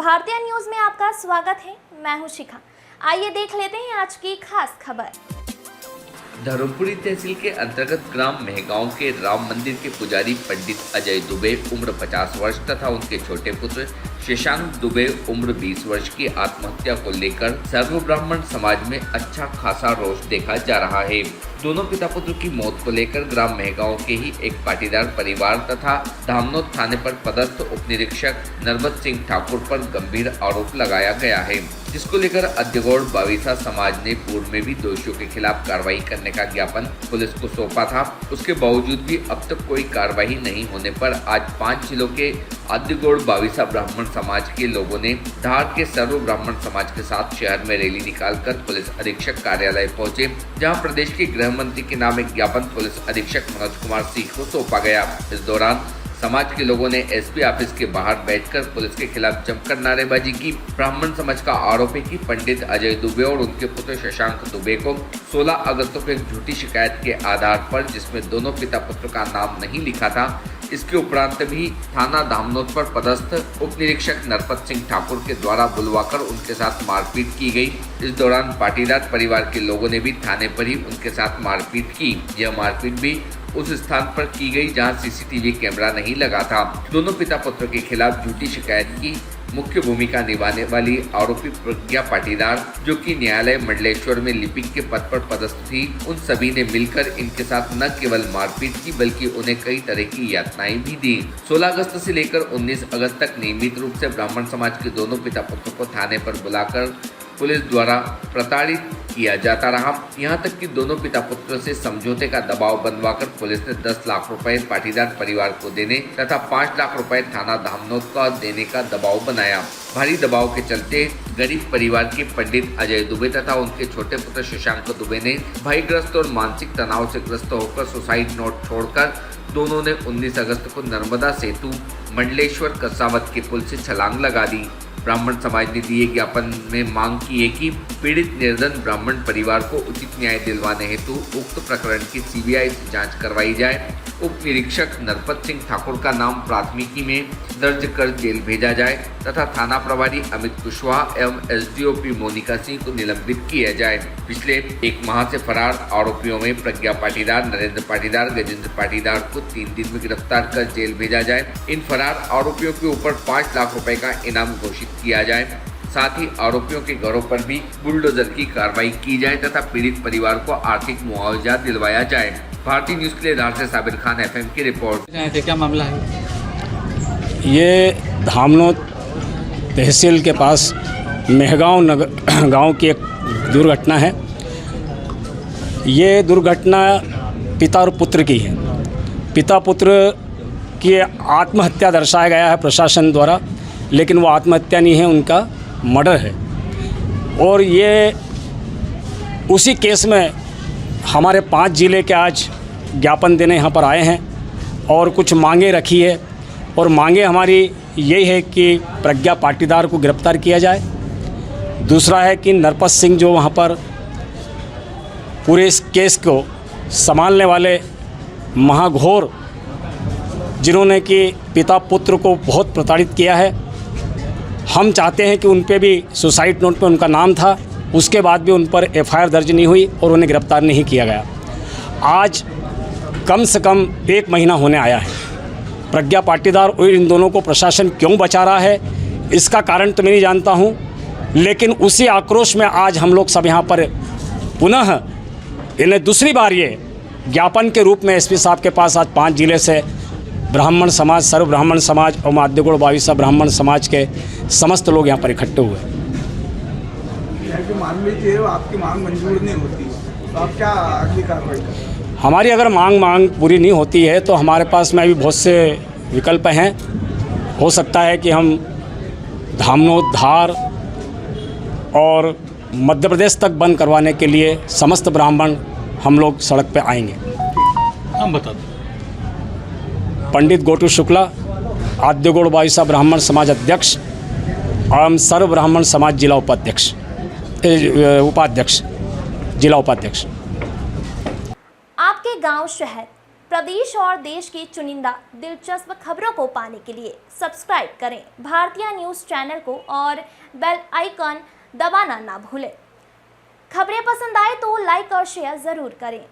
भारतीय न्यूज में आपका स्वागत है। मैं हूं शिखा। आइए देख लेते हैं आज की खास खबर। धर्मपुरी तहसील के अंतर्गत ग्राम मेहगांव के राम मंदिर के पुजारी पंडित अजय दुबे उम्र 50 वर्ष तथा उनके छोटे पुत्र शशांक दुबे उम्र 20 वर्ष की आत्महत्या को लेकर सर्व ब्राह्मण समाज में अच्छा खासा रोष देखा जा रहा है। दोनों पिता पुत्र की मौत को लेकर ग्राम मेहगांव के ही एक पाटीदार परिवार तथा धामनोद थाने पर पदस्थ उप निरीक्षक नरपत सिंह ठाकुर पर गंभीर आरोप लगाया गया है, जिसको लेकर अध्यगौड़ बाविसा समाज ने पूर्व में भी दोषियों के खिलाफ कार्रवाई करने का ज्ञापन पुलिस को सौंपा था। उसके बावजूद भी अब तक कोई कार्रवाई नहीं होने पर आज 5 जिलों के अध्यगौड़ बाविसा ब्राह्मण समाज के लोगों ने धार के सर्व ब्राह्मण समाज के साथ शहर में रैली निकालकर पुलिस अधीक्षक कार्यालय पहुंचे, जहां प्रदेश के गृह मंत्री के नाम एक ज्ञापन पुलिस अधीक्षक मनोज कुमार सिंह को सौंपा गया। इस दौरान समाज के लोगों ने एसपी ऑफिस के बाहर बैठकर पुलिस के खिलाफ जमकर नारेबाजी की। ब्राह्मण समाज का आरोप है कि पंडित अजय दुबे और उनके पुत्र शशांक दुबे को 16 अगस्त को एक झूठी शिकायत के आधार पर, जिसमें दोनों पिता पुत्र का नाम नहीं लिखा था, इसके उपरांत भी थाना धामनोद पर पदस्थ उप निरीक्षक नरपत सिंह ठाकुर के द्वारा बुलवाकर उनके साथ मारपीट की गई। इस दौरान पाटीदार परिवार के लोगों ने भी थाने पर ही उनके साथ मारपीट की। यह मारपीट भी उस स्थान पर की गई जहां सीसीटीवी कैमरा नहीं लगा था। दोनों पिता पुत्र के खिलाफ झूठी शिकायत की मुख्य भूमिका निभाने वाली आरोपी प्रज्ञा पाटीदार, जो कि न्यायालय मंडलेश्वर में लिपिक के पद पर पदस्थ थी, उन सभी ने मिलकर इनके साथ न केवल मारपीट की बल्कि उन्हें कई तरह की यातनाएं भी दी। 16 अगस्त से लेकर 19 अगस्त तक नियमित रूप से ब्राह्मण समाज के दोनों पिता पुत्रों को थाने पर बुलाकर पुलिस द्वारा प्रताड़ित किया जाता रहा। यहां तक कि दोनों पिता पुत्र से समझौते का दबाव बनवाकर पुलिस ने 10 लाख रुपए पाटीदार परिवार को देने तथा 5 लाख रुपए थाना धामनोद का देने का दबाव बनाया। भारी दबाव के चलते गरीब परिवार के पंडित अजय दुबे तथा उनके छोटे पुत्र शशांक दुबे ने भयग्रस्त और मानसिक तनाव से ग्रस्त होकर सुसाइड नोट छोड़कर दोनों ने 19 अगस्त को नर्मदा सेतु मंडलेश्वर कसावत के पुल से छलांग लगा दी। ब्राह्मण समाज ने दिए ज्ञापन में मांग की है कि पीड़ित निर्धन ब्राह्मण परिवार को उचित न्याय दिलवाने हेतु उक्त प्रकरण की सीबीआई से जांच करवाई जाए। उप निरीक्षक नरपत सिंह ठाकुर का नाम प्राथमिकी में दर्ज कर जेल भेजा जाए तथा थाना प्रभारी अमित कुशवाहा एवं एसडीओपी मोनिका सिंह को निलंबित किया जाए। पिछले 1 माह से फरार आरोपियों में प्रज्ञा पाटीदार, नरेंद्र पाटीदार, गजेंद्र पाटीदार को 3 दिन में गिरफ्तार कर जेल भेजा जाए। इन फरार आरोपियों के ऊपर 5 लाख रुपए का इनाम घोषित किया जाए। साथ ही आरोपियों के घरों पर भी बुलडोजर की कार्रवाई की जाए तथा पीड़ित परिवार को आर्थिक मुआवजा दिलवाया जाए। भारतीय न्यूज के लिए धार से साबिर खान एफएम की रिपोर्ट। क्या मामला है? ये धामनोद तहसील के पास मेहगांव गांव की एक दुर्घटना है। ये दुर्घटना पिता और पुत्र की है। पिता पुत्र की आत्महत्या दर्शाया गया है प्रशासन द्वारा, लेकिन वो आत्महत्या नहीं है, उनका मर्डर है। और ये उसी केस में हमारे 5 जिले के आज ज्ञापन देने यहाँ पर आए हैं और कुछ मांगे रखी है। और मांगे हमारी यही है कि प्रज्ञा पाटीदार को गिरफ्तार किया जाए। दूसरा है कि नरपत सिंह जो वहाँ पर पूरे इस केस को संभालने वाले महाघोर, जिन्होंने कि पिता पुत्र को बहुत प्रताड़ित किया है, हम चाहते हैं कि उन पे भी सुसाइड नोट पे उनका नाम था, उसके बाद भी उन पर एफआईआर दर्ज नहीं हुई और उन्हें गिरफ्तार नहीं किया गया। आज कम से कम 1 महीना होने आया है। प्रज्ञा पाटीदार और इन दोनों को प्रशासन क्यों बचा रहा है, इसका कारण तो मैं नहीं जानता हूं, लेकिन उसी आक्रोश में आज हम लोग सब यहाँ पर पुनः इन्हें दूसरी बार ये ज्ञापन के रूप में एसपी साहब के पास आज 5 जिले से ब्राह्मण समाज, सर्व ब्राह्मण समाज और अध्यगौड़ बाविसा ब्राह्मण समाज के समस्त लोग यहाँ पर इकट्ठे हुए। मान लीजिए आपकी मांग मंजूर नहीं होती तो आप क्या अगली कार्रवाई करें? हमारी अगर मांग पूरी नहीं होती है तो हमारे पास में अभी बहुत से विकल्प हैं। हो सकता है कि हम धामनोद, धार और मध्य प्रदेश तक बंद करवाने के लिए समस्त ब्राह्मण हम लोग सड़क पे आएंगे। हम बता दें। पंडित गोटू शुक्ला, अध्यगौड़ बाविसा ब्राह्मण समाज अध्यक्ष एवं सर्व ब्राह्मण समाज जिला उपाध्यक्ष, जिला उपाध्यक्ष। आपके गांव, शहर प्रदेश और देश की चुनिंदा दिलचस्प खबरों को पाने के लिए सब्सक्राइब करें भारतीय न्यूज़ चैनल को और बेल आइकन दबाना ना भूलें। खबरें पसंद आए तो लाइक और शेयर ज़रूर करें।